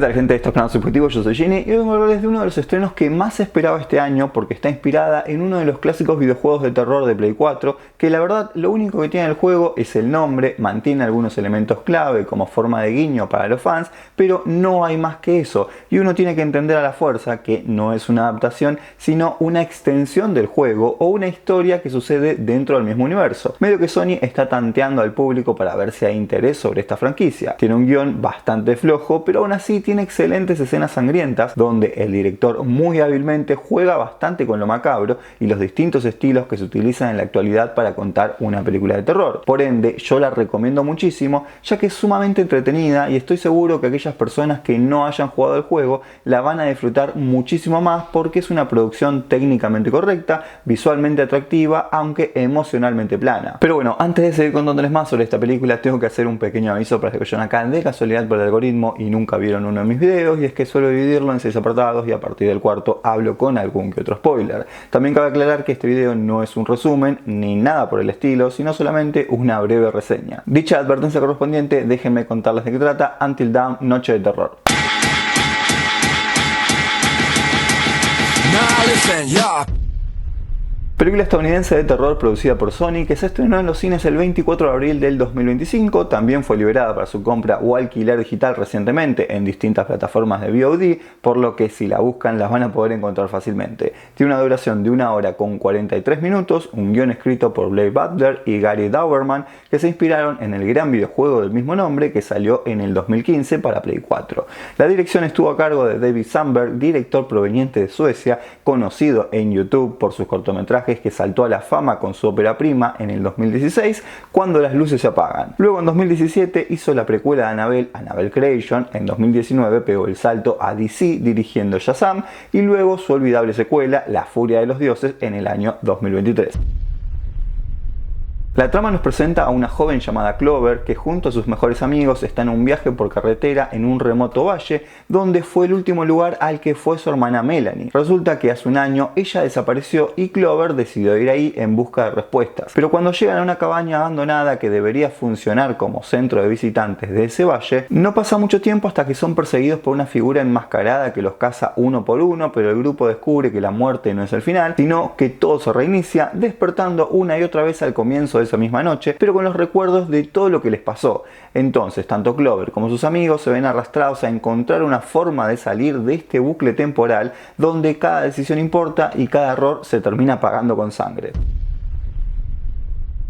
tal gente de estos canales subjetivos? Yo soy Ginny y vengo a hablarles de uno de los estrenos que más se esperaba este año porque está inspirada en uno de los clásicos videojuegos de terror de Play 4 que la verdad lo único que tiene el juego es el nombre, mantiene algunos elementos clave como forma de guiño para los fans, pero no hay más que eso y uno tiene que entender a la fuerza que no es una adaptación sino una extensión del juego o una historia que sucede dentro del mismo universo. Medio que Sony está tanteando al público para ver si hay interés sobre esta franquicia. Tiene un guión bastante flojo, pero aún así tiene excelentes escenas sangrientas donde el director muy hábilmente juega bastante con lo macabro y los distintos estilos que se utilizan en la actualidad para contar una película de terror. Por ende, yo la recomiendo muchísimo ya que es sumamente entretenida y estoy seguro que aquellas personas que no hayan jugado el juego la van a disfrutar muchísimo más porque es una producción técnicamente correcta, visualmente atractiva, aunque emocionalmente plana. Pero bueno, antes de seguir contándoles más sobre esta película tengo que hacer un pequeño aviso para los que vayan acá de casualidad por el algoritmo y nunca vieron uno de mis videos, y es que suelo dividirlo en 6 apartados y a partir del cuarto hablo con algún que otro spoiler. También cabe aclarar que este video no es un resumen ni nada por el estilo, sino solamente una breve reseña. Dicha advertencia correspondiente, déjenme contarles de qué trata Until Dawn, Noche de Terror. Película estadounidense de terror producida por Sony que se estrenó en los cines el 24 de abril del 2025, también fue liberada para su compra o alquiler digital recientemente en distintas plataformas de VOD, por lo que si la buscan las van a poder encontrar fácilmente. Tiene una duración de 1 hora con 43 minutos, un guión escrito por Blair Butler y Gary Dauberman que se inspiraron en el gran videojuego del mismo nombre que salió en el 2015 para Play 4. La dirección estuvo a cargo de David Sandberg, director proveniente de Suecia, conocido en YouTube por sus cortometrajes que saltó a la fama con su ópera prima en el 2016, Cuando las luces se apagan. Luego en 2017 hizo la precuela de Annabelle, Annabelle Creation, en 2019 pegó el salto a DC dirigiendo Shazam y luego su olvidable secuela, La Furia de los Dioses, en el año 2023. La trama nos presenta a una joven llamada Clover que junto a sus mejores amigos está en un viaje por carretera en un remoto valle donde fue el último lugar al que fue su hermana Melanie. Resulta que hace un año ella desapareció y Clover decidió ir ahí en busca de respuestas. Pero cuando llegan a una cabaña abandonada que debería funcionar como centro de visitantes de ese valle, no pasa mucho tiempo hasta que son perseguidos por una figura enmascarada que los caza uno por uno, pero el grupo descubre que la muerte no es el final, sino que todo se reinicia, despertando una y otra vez al comienzo de esa misma noche, pero con los recuerdos de todo lo que les pasó. Entonces, tanto Clover como sus amigos se ven arrastrados a encontrar una forma de salir de este bucle temporal donde cada decisión importa y cada error se termina pagando con sangre.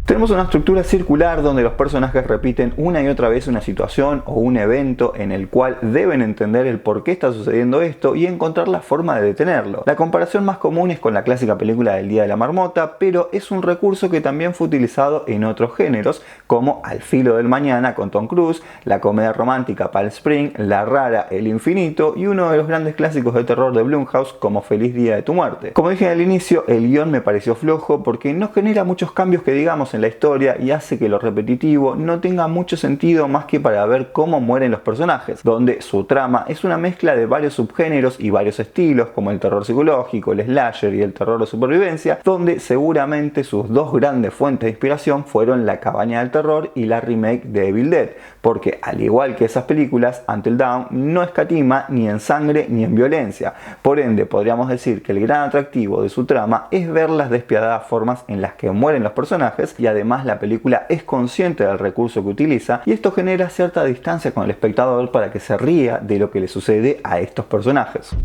Tenemos una estructura circular donde los personajes repiten una y otra vez una situación o un evento en el cual deben entender el por qué está sucediendo esto y encontrar la forma de detenerlo. La comparación más común es con la clásica película del Día de la Marmota, pero es un recurso que también fue utilizado en otros géneros como Al filo del mañana con Tom Cruise, la comedia romántica Palm Spring, La rara El infinito y uno de los grandes clásicos de terror de Blumhouse como Feliz día de tu muerte. Como dije al inicio, el guión me pareció flojo porque no genera muchos cambios que digamos en la historia y hace que lo repetitivo no tenga mucho sentido más que para ver cómo mueren los personajes, donde su trama es una mezcla de varios subgéneros y varios estilos como el terror psicológico, el slasher y el terror de supervivencia, donde seguramente sus dos grandes fuentes de inspiración fueron La cabaña del terror y la remake de Evil Dead, porque al igual que esas películas, Until Dawn no escatima ni en sangre ni en violencia. Por ende, podríamos decir que el gran atractivo de su trama es ver las despiadadas formas en las que mueren los personajes y además la película es consciente del recurso que utiliza y esto genera cierta distancia con el espectador para que se ría de lo que le sucede a estos personajes.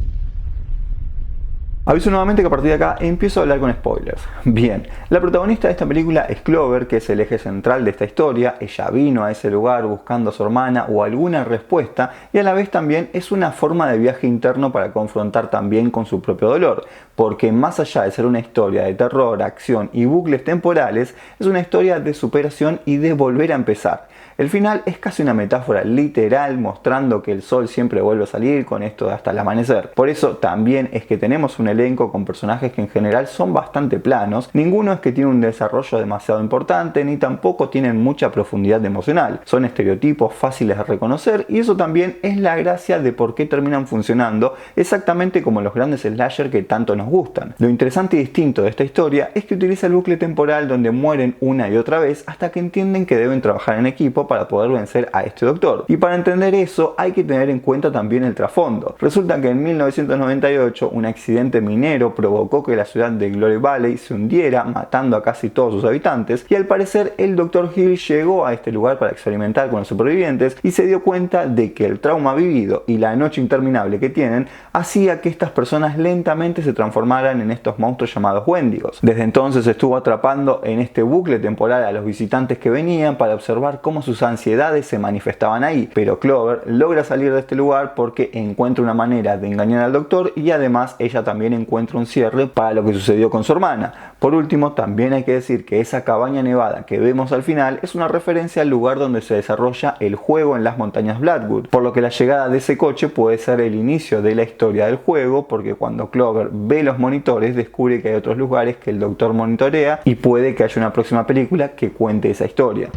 Aviso nuevamente que a partir de acá empiezo a hablar con spoilers. Bien, la protagonista de esta película es Clover, que es el eje central de esta historia. Ella vino a ese lugar buscando a su hermana o alguna respuesta y a la vez también es una forma de viaje interno para confrontar también con su propio dolor, porque más allá de ser una historia de terror, acción y bucles temporales, es una historia de superación y de volver a empezar. El final es casi una metáfora literal mostrando que el sol siempre vuelve a salir con esto de hasta el amanecer. Por eso también es que tenemos un elenco con personajes que en general son bastante planos, ninguno es que tiene un desarrollo demasiado importante ni tampoco tienen mucha profundidad emocional. Son estereotipos fáciles de reconocer y eso también es la gracia de por qué terminan funcionando exactamente como los grandes slasher que tanto nos gustan. Lo interesante y distinto de esta historia es que utiliza el bucle temporal donde mueren una y otra vez hasta que entienden que deben trabajar en equipo para poder vencer a este doctor. Y para entender eso hay que tener en cuenta también el trasfondo. Resulta que en 1998 un accidente minero provocó que la ciudad de Glory Valley se hundiera, matando a casi todos sus habitantes, y al parecer el Dr. Hill llegó a este lugar para experimentar con los supervivientes y se dio cuenta de que el trauma vivido y la noche interminable que tienen hacía que estas personas lentamente se transformaran en estos monstruos llamados Wendigos. Desde entonces estuvo atrapando en este bucle temporal a los visitantes que venían para observar cómo sus ansiedades se manifestaban ahí, pero Clover logra salir de este lugar porque encuentra una manera de engañar al doctor y además ella también encuentra un cierre para lo que sucedió con su hermana. Por último, también hay que decir que esa cabaña nevada que vemos al final es una referencia al lugar donde se desarrolla el juego en las montañas Blackwood, por lo que la llegada de ese coche puede ser el inicio de la historia del juego, porque cuando Clover ve los monitores descubre que hay otros lugares que el doctor monitorea y puede que haya una próxima película que cuente esa historia.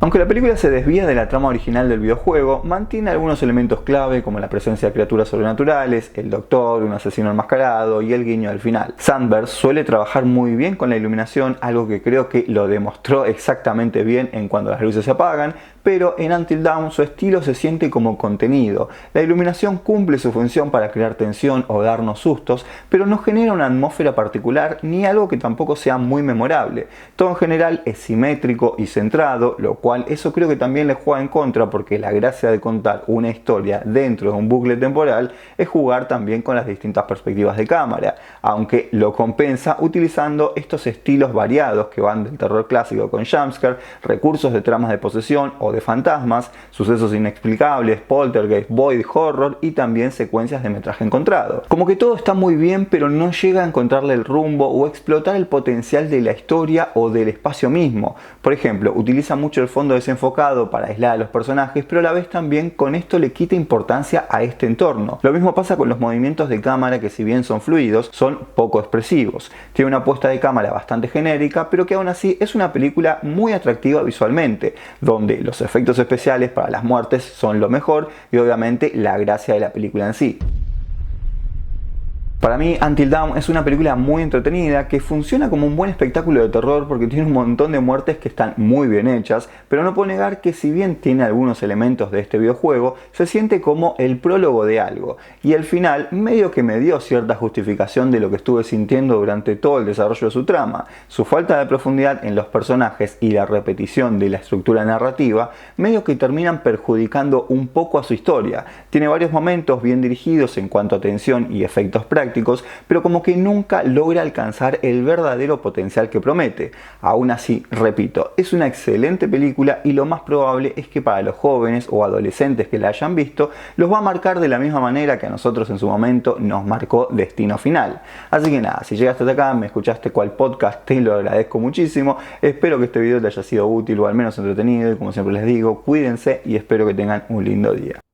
Aunque la película se desvía de la trama original del videojuego, mantiene algunos elementos clave como la presencia de criaturas sobrenaturales, el doctor, un asesino enmascarado y el guiño al final. Sandberg suele trabajar muy bien con la iluminación, algo que creo que lo demostró exactamente bien en Cuando las luces se apagan, pero en Until Dawn su estilo se siente como contenido. La iluminación cumple su función para crear tensión o darnos sustos, pero no genera una atmósfera particular ni algo que tampoco sea muy memorable. Todo en general es simétrico y centrado, lo cual eso creo que también le juega en contra, porque la gracia de contar una historia dentro de un bucle temporal es jugar también con las distintas perspectivas de cámara, aunque lo compensa utilizando estos estilos variados que van del terror clásico con jumpscare, recursos de tramas de posesión o de fantasmas, sucesos inexplicables, poltergeist, void horror y también secuencias de metraje encontrado. Como que todo está muy bien, pero no llega a encontrarle el rumbo o explotar el potencial de la historia o del espacio mismo. Por ejemplo, utiliza mucho el fondo desenfocado para aislar a los personajes, pero a la vez también con esto le quita importancia a este entorno. Lo mismo pasa con los movimientos de cámara, que si bien son fluidos, son poco expresivos. Tiene una puesta de cámara bastante genérica, pero que aún así es una película muy atractiva visualmente, donde los efectos especiales para las muertes son lo mejor y obviamente la gracia de la película en sí. Para mí, Until Dawn es una película muy entretenida que funciona como un buen espectáculo de terror porque tiene un montón de muertes que están muy bien hechas, pero no puedo negar que si bien tiene algunos elementos de este videojuego, se siente como el prólogo de algo, y el final medio que me dio cierta justificación de lo que estuve sintiendo durante todo el desarrollo de su trama. Su falta de profundidad en los personajes y la repetición de la estructura narrativa medio que terminan perjudicando un poco a su historia. Tiene varios momentos bien dirigidos en cuanto a tensión y efectos prácticos, pero como que nunca logra alcanzar el verdadero potencial que promete. Aún así, repito, es una excelente película y lo más probable es que para los jóvenes o adolescentes que la hayan visto, los va a marcar de la misma manera que a nosotros en su momento nos marcó Destino Final. Así que nada, si llegaste hasta acá, me escuchaste cual podcast, te lo agradezco muchísimo. Espero que este video te haya sido útil o al menos entretenido y como siempre les digo, cuídense y espero que tengan un lindo día.